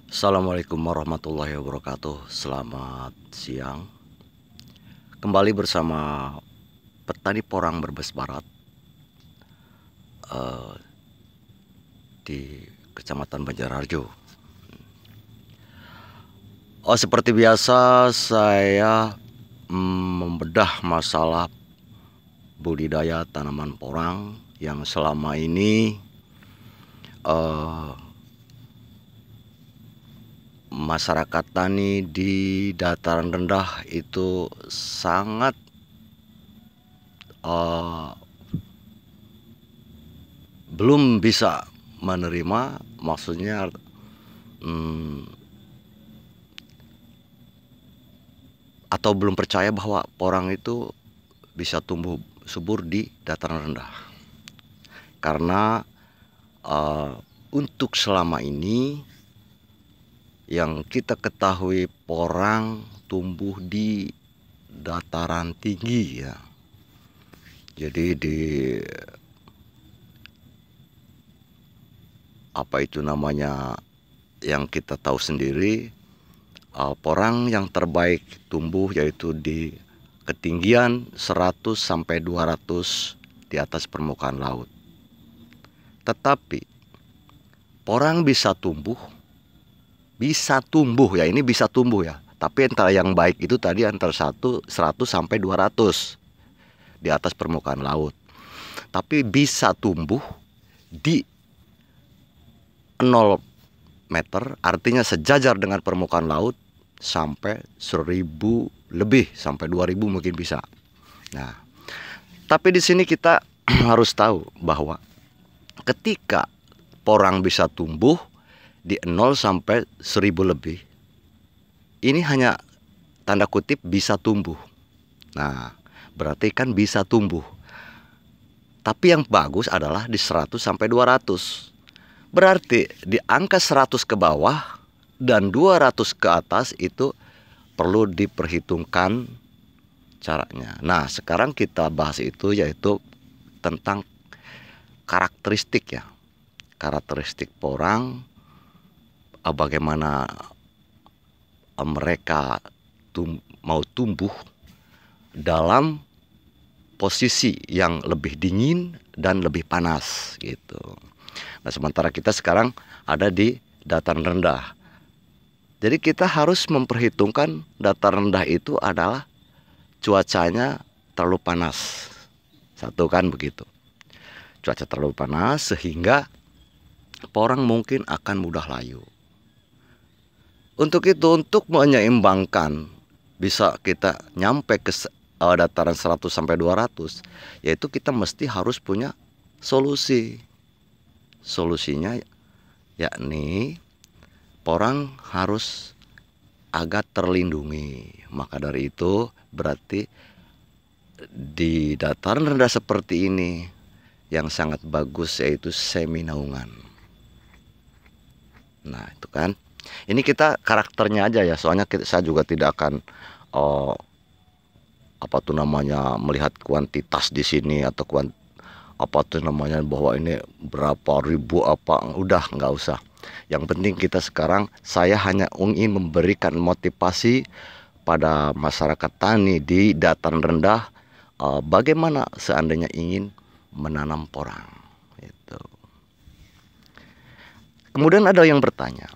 Assalamualaikum warahmatullahi wabarakatuh. Selamat siang. Kembali bersama petani porang Brebes Barat eh, di Kecamatan Banjarharjo. Seperti biasa saya membedah masalah budidaya tanaman porang yang selama ini eh, masyarakat tani di dataran rendah itu sangat belum bisa menerima, maksudnya atau belum percaya bahwa porang itu bisa tumbuh subur di dataran rendah. Karena untuk selama ini yang kita ketahui porang tumbuh di dataran tinggi ya. Jadi di apa itu namanya yang kita tahu sendiri, porang yang terbaik tumbuh yaitu di ketinggian 100 sampai 200 di atas permukaan laut. Tetapi porang bisa tumbuh ya, ini bisa tumbuh ya. Tapi antara yang baik itu tadi antara 100 sampai 200 di atas permukaan laut. Tapi bisa tumbuh di 0 meter, artinya sejajar dengan permukaan laut sampai 1000 lebih, sampai 2000 mungkin bisa. Nah, tapi di sini kita harus tahu bahwa ketika porang bisa tumbuh di 0 sampai 1000 lebih, ini hanya tanda kutip bisa tumbuh. Nah, berarti kan bisa tumbuh. Tapi yang bagus adalah di 100 sampai 200. Berarti di angka 100 ke bawah dan 200 ke atas itu perlu diperhitungkan caranya. Nah, sekarang kita bahas itu, yaitu tentang karakteristik ya. Karakteristik porang, bagaimana mereka mau tumbuh dalam posisi yang lebih dingin dan lebih panas gitu. Nah, sementara kita sekarang ada di dataran rendah. Jadi kita harus memperhitungkan dataran rendah itu adalah cuacanya terlalu panas. Satu kan begitu. Cuaca terlalu panas sehingga porang mungkin akan mudah layu. Untuk itu, untuk menyeimbangkan bisa kita nyampe ke dataran 100 sampai 200, yaitu kita mesti harus punya solusi. Solusinya yakni porang harus agak terlindungi. Maka dari itu berarti di dataran rendah seperti ini yang sangat bagus yaitu semi naungan. Nah, itu kan. Ini kita karakternya aja ya, soalnya saya juga tidak akan apa tuh namanya melihat kuantitas di sini atau apa tuh namanya bahwa ini berapa ribu apa, udah nggak usah. Yang penting kita sekarang, saya hanya ingin memberikan motivasi pada masyarakat tani di dataran rendah, bagaimana seandainya ingin menanam porang itu. Kemudian ada yang bertanya,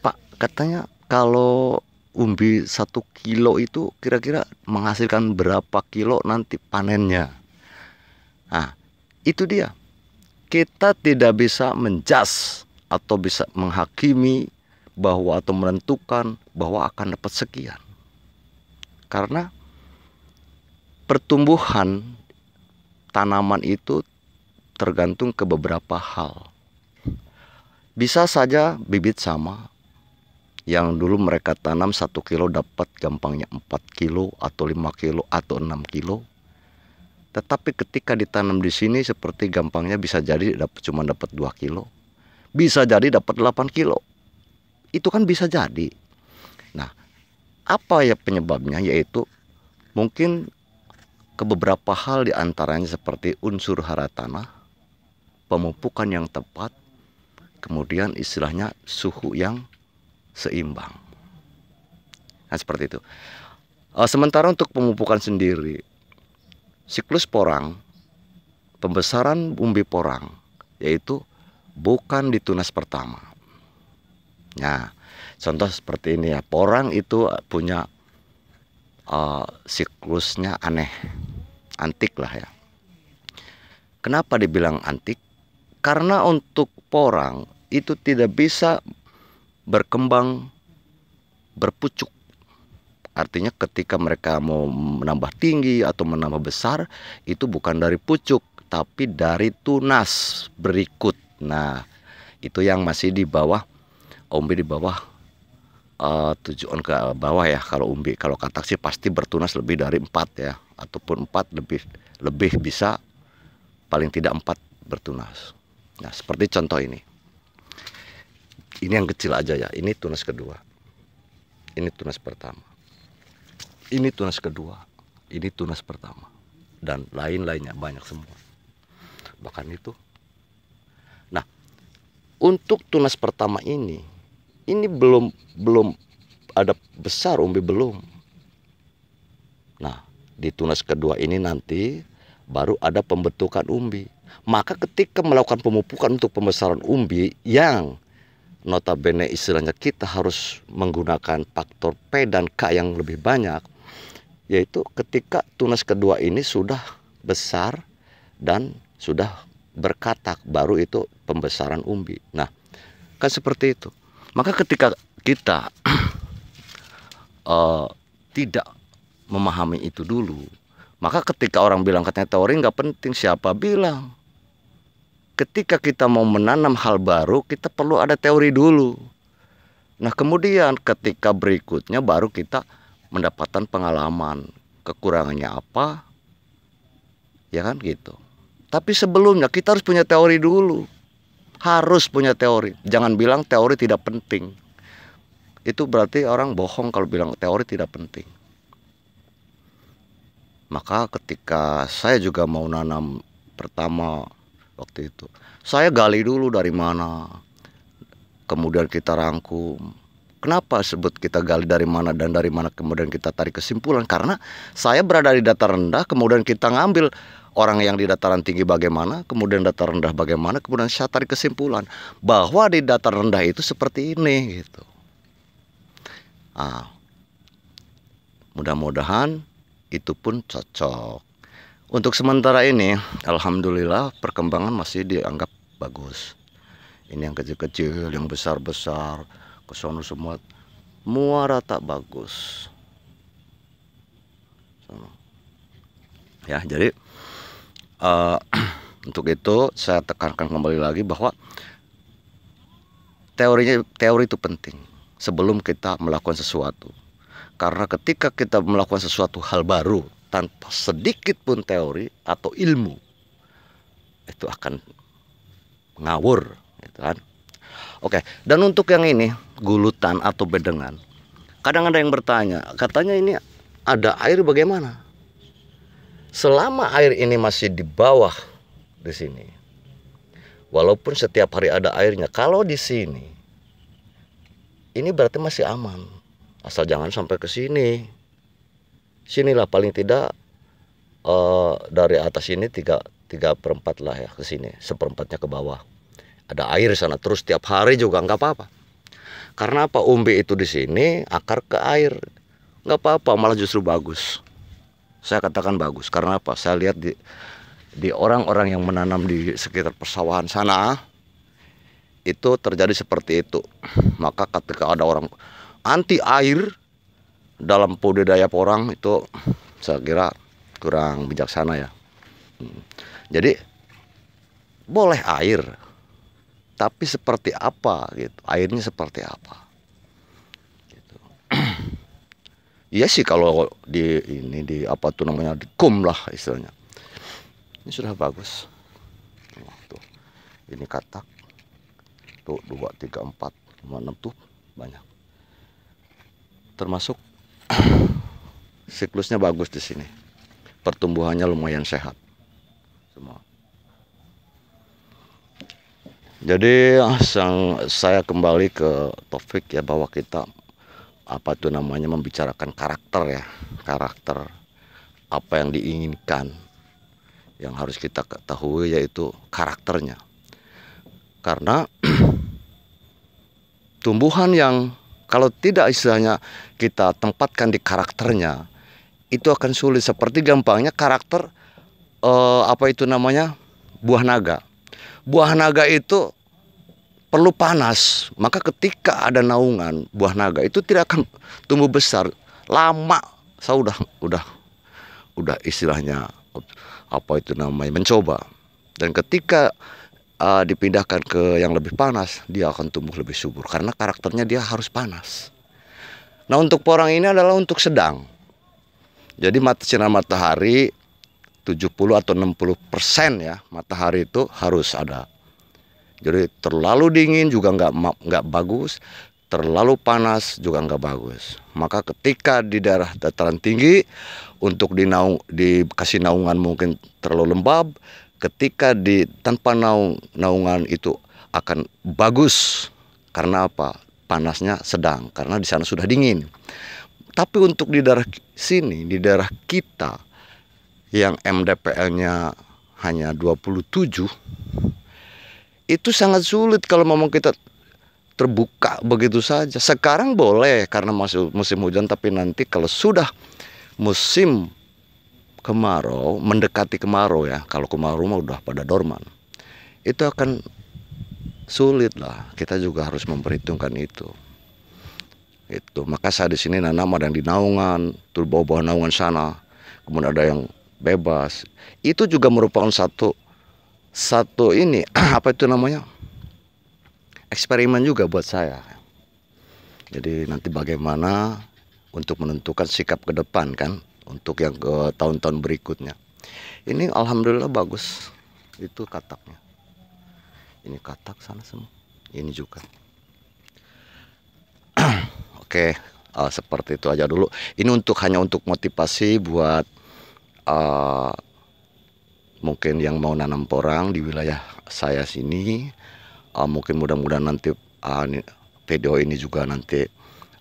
Pak, katanya kalau umbi 1 kilo itu kira-kira menghasilkan berapa kilo nanti panennya? Nah, itu dia. Kita tidak bisa menjudge atau bisa menghakimi bahwa atau menentukan bahwa akan dapat sekian. Karena pertumbuhan tanaman itu tergantung ke beberapa hal. Bisa saja bibit sama, yang dulu mereka tanam 1 kilo dapat gampangnya 4 kilo atau 5 kilo atau 6 kilo. Tetapi ketika ditanam di sini seperti gampangnya bisa jadi cuma dapat 2 kilo. Bisa jadi dapat 8 kilo. Itu kan bisa jadi. Nah, apa ya penyebabnya? Yaitu mungkin ke beberapa hal, diantaranya seperti unsur hara tanah, pemupukan yang tepat, kemudian istilahnya suhu yang seimbang. Nah, seperti itu. Sementara untuk pemupukan sendiri, siklus porang, pembesaran umbi porang, yaitu bukan di tunas pertama. Nah, contoh seperti ini ya, porang itu punya siklusnya aneh, antik lah ya. Kenapa dibilang antik? Karena untuk porang itu tidak bisa berkembang berpucuk. Artinya ketika mereka mau menambah tinggi atau menambah besar, itu bukan dari pucuk, tapi dari tunas berikut. Nah, itu yang masih di bawah, umbi di bawah 7 on ke bawah ya. Kalau umbi, kalau katak sih pasti bertunas lebih dari 4 ya, ataupun 4 lebih bisa, paling tidak 4 bertunas. Nah, seperti contoh ini. Ini yang kecil aja ya. Ini tunas kedua. Ini tunas pertama. Ini tunas kedua, ini tunas pertama, dan lain-lainnya banyak semua. Bahkan itu. Nah, untuk tunas pertama ini belum ada besar umbi belum. Nah, di tunas kedua ini nanti baru ada pembentukan umbi. Maka ketika melakukan pemupukan untuk pembesaran umbi yang notabene istilahnya kita harus menggunakan faktor P dan K yang lebih banyak, yaitu ketika tunas kedua ini sudah besar dan sudah berkatak, baru itu pembesaran umbi. Nah, kan seperti itu. Maka ketika kita tidak memahami itu dulu, maka ketika orang bilang katanya teori nggak penting, siapa bilang? Ketika kita mau menanam hal baru, kita perlu ada teori dulu. Nah, kemudian ketika berikutnya baru kita mendapatkan pengalaman, kekurangannya apa, ya kan gitu. Tapi sebelumnya kita harus punya teori dulu, harus punya teori. Jangan bilang teori tidak penting. Itu berarti orang bohong kalau bilang teori tidak penting. Maka ketika saya juga mau nanam pertama waktu itu, saya gali dulu dari mana, kemudian kita rangkum. Kenapa sebut kita gali dari mana dan dari mana kemudian kita tarik kesimpulan? Karena saya berada di dataran rendah, kemudian kita ngambil orang yang di dataran tinggi bagaimana, kemudian dataran rendah bagaimana, kemudian saya tarik kesimpulan bahwa di dataran rendah itu seperti ini gitu. Mudah-mudahan itu pun cocok. Untuk sementara ini, alhamdulillah perkembangan masih dianggap bagus. Ini yang kecil-kecil, yang besar-besar, kesono semua rata bagus. Ya, jadi untuk itu saya tekankan kembali lagi bahwa teori itu penting sebelum kita melakukan sesuatu. Karena ketika kita melakukan sesuatu hal baru tanpa sedikit pun teori atau ilmu, itu akan ngawur, gitu kan? Oke, dan untuk yang ini gulutan atau bedengan, kadang ada yang bertanya, katanya ini ada air bagaimana? Selama air ini masih di bawah di sini, walaupun setiap hari ada airnya, kalau di sini, ini berarti masih aman. Asal jangan sampai ke sini. Sinilah paling tidak dari atas ini 3/4 lah ya ke sini, 1/4-nya ke bawah. Ada air sana terus tiap hari juga nggak apa-apa. Karena apa? Umbi itu di sini, akar ke air, nggak apa-apa, malah justru bagus. Saya katakan bagus karena apa? Saya lihat di orang-orang yang menanam di sekitar persawahan sana, itu terjadi seperti itu. Maka ketika ada orang anti air dalam budidaya porang, itu saya kira kurang bijaksana ya. Jadi boleh air, tapi seperti apa gitu, airnya seperti apa gitu. Iya sih kalau di ini di apa tuh namanya, di kum lah istilahnya, ini sudah bagus. Tuh, ini katak tuh 2, 3, 4, 5, 6 tuh banyak. Termasuk siklusnya bagus di sini, pertumbuhannya lumayan sehat semua. Jadi saya kembali ke topik ya, bahwa kita apa itu namanya membicarakan karakter ya, karakter apa yang diinginkan, yang harus kita ketahui yaitu karakternya. Karena tumbuhan yang kalau tidak istilahnya kita tempatkan di karakternya, itu akan sulit. Seperti gampangnya karakter apa itu namanya buah naga. Buah naga itu perlu panas, maka ketika ada naungan buah naga itu tidak akan tumbuh besar lama. Saya udah istilahnya apa itu namanya mencoba, dan ketika dipindahkan ke yang lebih panas, dia akan tumbuh lebih subur karena karakternya dia harus panas. Nah, untuk porang ini adalah untuk sedang. Jadi sinar matahari 70 atau 60% ya, matahari itu harus ada. Jadi terlalu dingin juga nggak bagus, terlalu panas juga nggak bagus. Maka ketika di daerah dataran tinggi, untuk dikasih naungan mungkin terlalu lembab. Ketika tanpa naungan itu akan bagus. Karena apa? Panasnya sedang, karena di sana sudah dingin. Tapi untuk di daerah sini, di daerah kita yang MDPL-nya hanya 27, itu sangat sulit kalau memang kita terbuka begitu saja. Sekarang boleh karena masih musim hujan, tapi nanti kalau sudah musim kemarau, mendekati kemarau ya, kalau kemarau mah udah pada dorman, itu akan sulit lah. Kita juga harus memperhitungkan itu. Maka saya di sini nanam ada yang di naungan, terus bawah-bawah naungan sana, kemudian ada yang bebas. Itu juga merupakan satu ini apa itu namanya eksperimen juga buat saya. Jadi nanti bagaimana untuk menentukan sikap ke depan kan, untuk yang ke tahun-tahun berikutnya. Ini alhamdulillah bagus itu kataknya. Ini katak sana semua, ini juga. Oke, seperti itu aja dulu. Ini hanya untuk motivasi buat mungkin yang mau nanam porang di wilayah saya sini. Mungkin mudah-mudahan nanti video ini juga nanti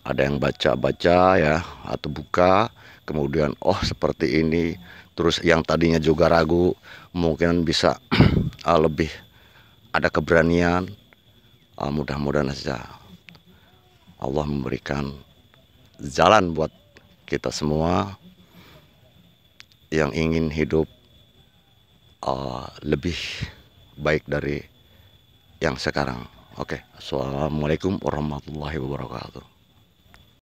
ada yang baca-baca ya, atau buka, kemudian oh seperti ini. Terus yang tadinya juga ragu mungkin bisa lebih ada keberanian. Mudah-mudahan saja Allah memberikan jalan buat kita semua yang ingin hidup lebih baik dari yang sekarang. Oke, assalamualaikum warahmatullahi wabarakatuh.